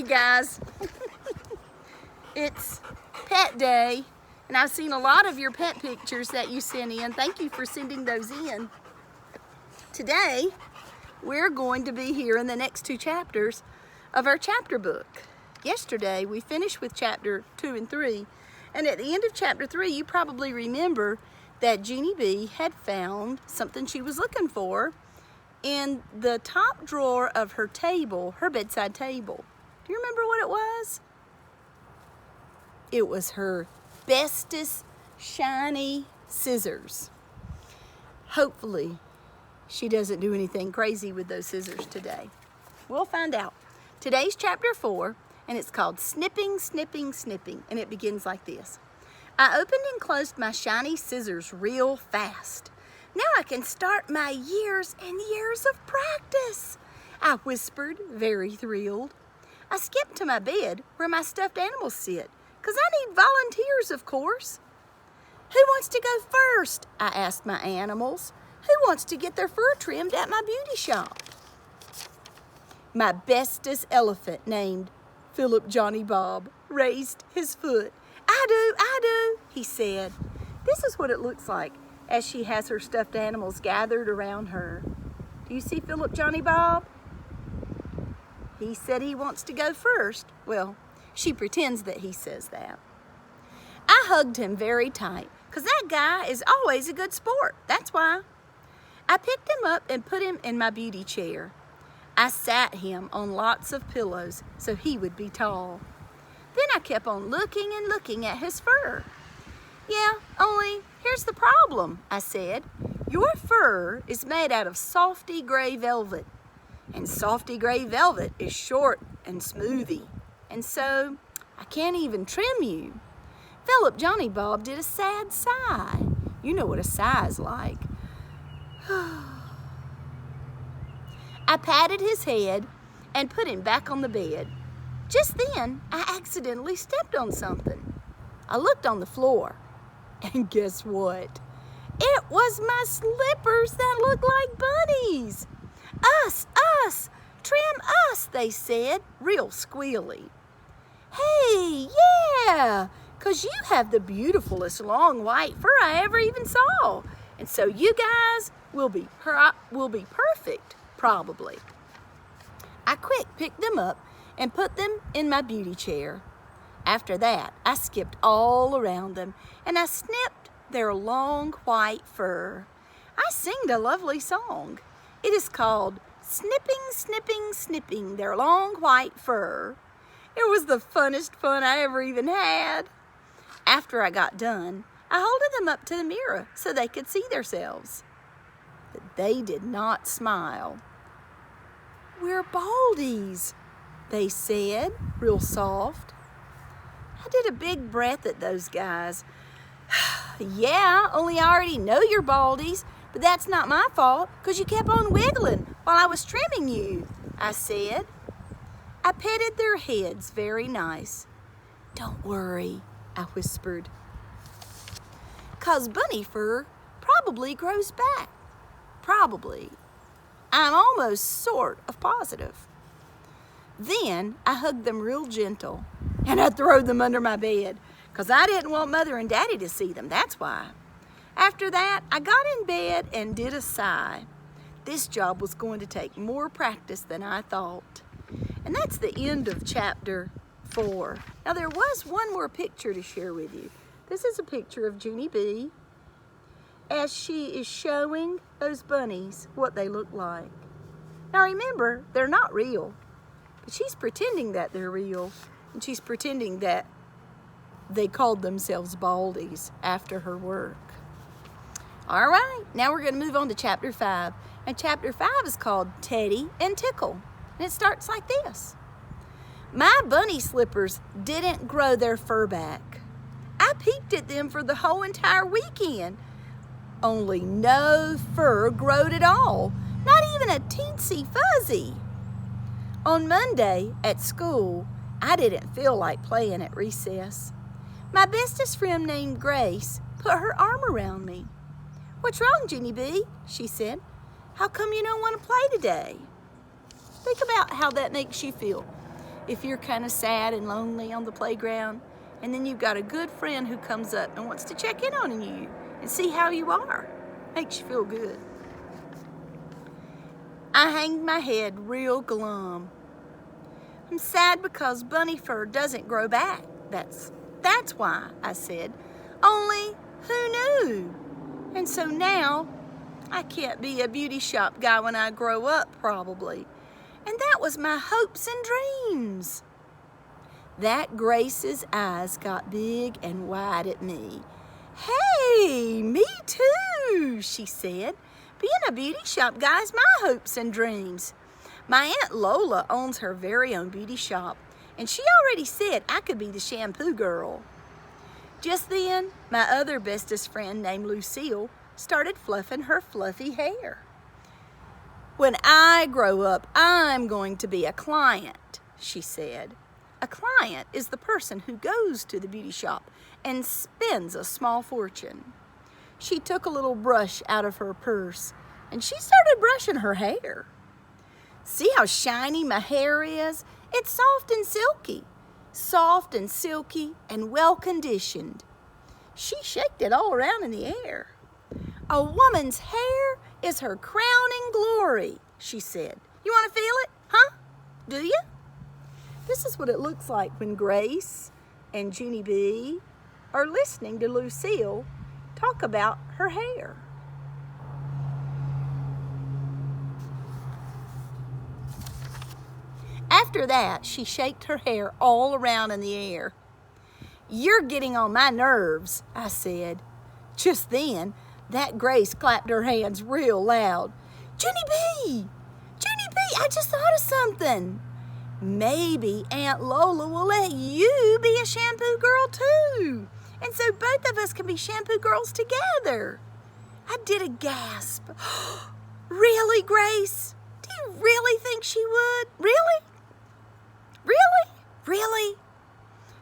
guys. It's pet day, and I've seen a lot of your pet pictures that you sent in. Thank you for sending those in. Today, we're going to be here in the next 2 chapters of our chapter book. Yesterday, we finished with chapter 2 and 3, and at the end of chapter 3, you probably remember that Jeannie B had found something she was looking for in the top drawer of her table, her bedside table. Do you remember what it was? It was her bestest shiny scissors. Hopefully, she doesn't do anything crazy with those scissors today. We'll find out. Today's chapter 4, and it's called Snipping, Snipping, Snipping, and it begins like this. I opened and closed my shiny scissors real fast. Now I can start my years and years of practice, I whispered, very thrilled. I skipped to my bed where my stuffed animals sit, 'cause I need volunteers, of course. Who wants to go first? I asked my animals. Who wants to get their fur trimmed at my beauty shop? My bestest elephant, named Philip Johnny Bob, raised his foot. I do, he said. This is what it looks like as she has her stuffed animals gathered around her. Do you see Philip Johnny Bob? He said he wants to go first. Well, she pretends that he says that. I hugged him very tight, 'cause that guy is always a good sport. That's why. I picked him up and put him in my beauty chair. I sat him on lots of pillows so he would be tall. Then I kept on looking and looking at his fur. Yeah, only here's the problem, I said. Your fur is made out of softy gray velvet, and softy gray velvet is short and smoothy, and so I can't even trim you. Philip Johnny Bob did a sad sigh. You know what a sigh is like. I patted his head and put him back on the bed. Just then, I accidentally stepped on something. I looked on the floor, and guess what? It was my slippers that looked like bunnies. Us, trim us, they said, real squealy. Hey, yeah, 'cause you have the beautifulest long white fur I ever even saw. And so you guys will be perfect, probably. I quick picked them up and put them in my beauty chair. After that, I skipped all around them and I snipped their long white fur. I sing a lovely song. It is called Snipping, Snipping, Snipping Their Long White Fur. It was the funnest fun I ever even had. After I got done, I held them up to the mirror so they could see themselves. But they did not smile. We're baldies, they said, real soft. I did a big breath at those guys. Yeah, only I already know you're baldies, but that's not my fault, 'cause you kept on wiggling while I was trimming you, I said. I petted their heads very nice. Don't worry, I whispered. 'Cause bunny fur probably grows back. Probably. I'm almost sort of positive. Then I hugged them real gentle and I throwed them under my bed 'cause I didn't want Mother and Daddy to see them, that's why. After that, I got in bed and did a sigh. This job was going to take more practice than I thought. And that's the end of chapter 4. Now there was one more picture to share with you. This is a picture of Jeannie B as she is showing those bunnies what they look like. Now remember, they're not real, but she's pretending that they're real, and she's pretending that they called themselves baldies after her work. All right, now we're going to move on to chapter 5, and chapter 5 is called Teddy and Tickle, and it starts like this. My bunny slippers didn't grow their fur back. I peeked at them for the whole entire weekend. Only no fur growed at all, not even a teensy fuzzy. On Monday at school, I didn't feel like playing at recess. My bestest friend named Grace put her arm around me. What's wrong, Jeannie B? She said. How come you don't want to play today? Think about how that makes you feel. if you're kind of sad and lonely on the playground, and then you've got a good friend who comes up and wants to check in on you and see how you are. Makes you feel good. I hanged my head real glum. I'm sad because bunny fur doesn't grow back. That's why, I said. Only, who knew? And so now, I can't be a beauty shop guy when I grow up, probably. And that was my hopes and dreams. That Grace's eyes got big and wide at me. Hey, me too, she said. Being a beauty shop guy is my hopes and dreams. My Aunt Lola owns her very own beauty shop, and she already said I could be the shampoo girl. Just then, my other bestest friend named Lucille started fluffing her fluffy hair. When I grow up, I'm going to be a client, she said. A client is the person who goes to the beauty shop and spends a small fortune. She took a little brush out of her purse and she started brushing her hair. See how shiny my hair is? It's soft and silky and well conditioned. She shaked it all around in the air. A woman's hair is her crowning glory, she said. You want to feel it, huh? Do you? This is what it looks like when Grace and Junie B are listening to Lucille talk about her hair. After that, she shaked her hair all around in the air. You're getting on my nerves, I said. Just then, that Grace clapped her hands real loud. Junie B, I just thought of something. Maybe Aunt Lola will let you be a shampoo girl too. And so both of us can be shampoo girls together. I did a gasp. Really, Grace? Do you really think she would? Really? Really?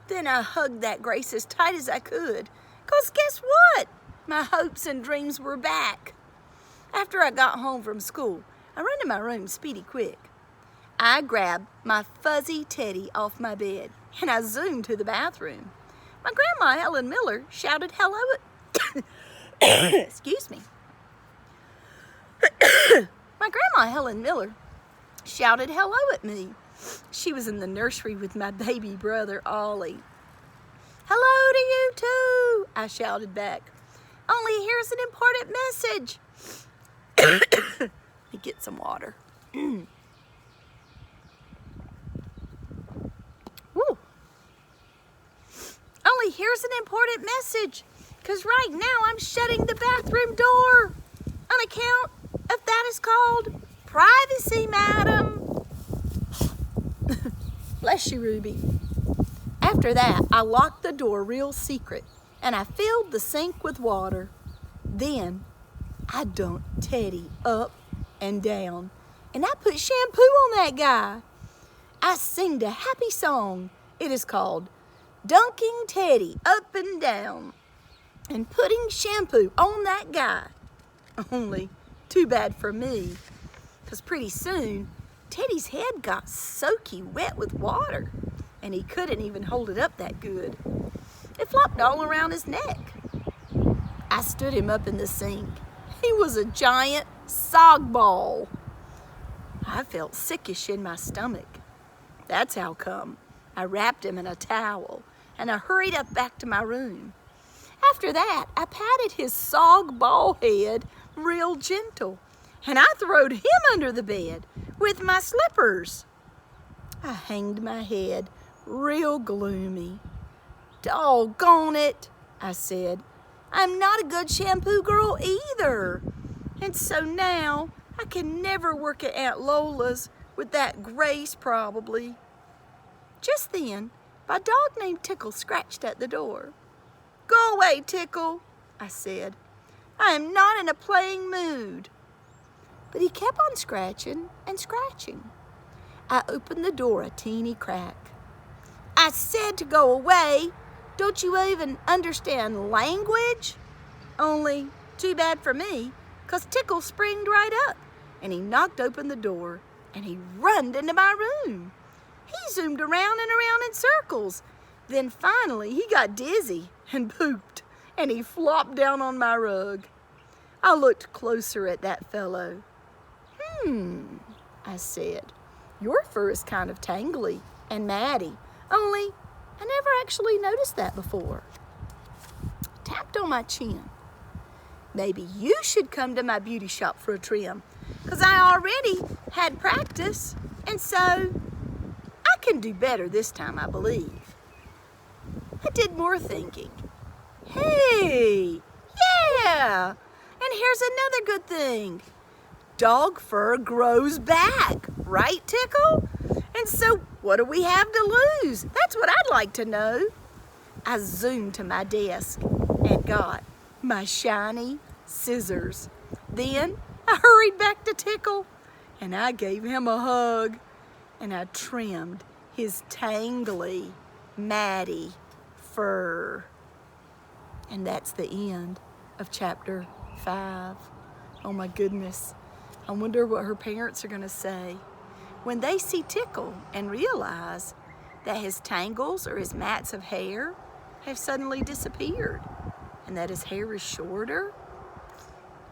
Then I hugged that Grace as tight as I could. 'Cause guess what? My hopes and dreams were back. After I got home from school, I ran to my room speedy quick. I grabbed my fuzzy teddy off my bed and I zoomed to the bathroom. My grandma, Helen Miller, shouted hello excuse me. My grandma, Helen Miller, shouted hello at me. She was in the nursery with my baby brother, Ollie. Hello to you too, I shouted back. Only here's an important message. Let me get some water. Woo. Only here's an important message, because right now I'm shutting the bathroom door on account of that is called privacy, madam. Bless you, Ruby. After that, I locked the door real secret and I filled the sink with water. Then I dunked Teddy up and down and I put shampoo on that guy. I sing a happy song. It is called Dunking Teddy Up and Down and Putting Shampoo on That Guy. Only too bad for me, because pretty soon Teddy's head got soaky wet with water and he couldn't even hold it up that good. It flopped all around his neck. I stood him up in the sink. He was a giant sog ball. I felt sickish in my stomach. That's how come. I wrapped him in a towel and I hurried up back to my room. After that, I patted his sog ball head real gentle and I throwed him under the bed with my slippers. I hanged my head real gloomy. Doggone it, I said. I'm not a good shampoo girl either. And so now I can never work at Aunt Lola's with that Grace probably. Just then, my dog named Tickle scratched at the door. Go away, Tickle, I said. I am not in a playing mood. But he kept on scratching and scratching. I opened the door a teeny crack. I said to go away. Don't you even understand language? Only too bad for me, 'cause Tickle springed right up and he knocked open the door and he runned into my room. He zoomed around and around in circles. Then finally he got dizzy and pooped, and he flopped down on my rug. I looked closer at that fellow. I said, your fur is kind of tangly and matty, only I never actually noticed that before. Tapped on my chin. Maybe you should come to my beauty shop for a trim, because I already had practice, and so I can do better this time, I believe. I did more thinking. Hey, yeah, and here's another good thing. Dog fur grows back, right, Tickle? And so what do we have to lose? That's what I'd like to know. I zoomed to my desk and got my shiny scissors. Then I hurried back to Tickle and I gave him a hug and I trimmed his tangly, matty fur. And that's the end of chapter 5. Oh my goodness. I wonder what her parents are going to say when they see Tickle and realize that his tangles or his mats of hair have suddenly disappeared and that his hair is shorter.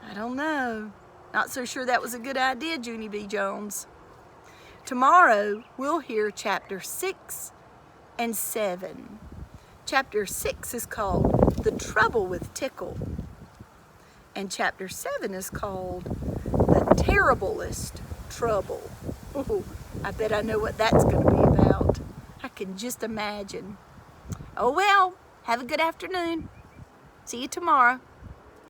I don't know. Not so sure that was a good idea, Junie B. Jones. Tomorrow we'll hear chapter 6 and 7. Chapter 6 is called The Trouble with Tickle. And chapter 7 is called The Terriblest Trouble. Ooh, I bet I know what that's going to be about. I can just imagine. Oh well, have a good afternoon. See you tomorrow.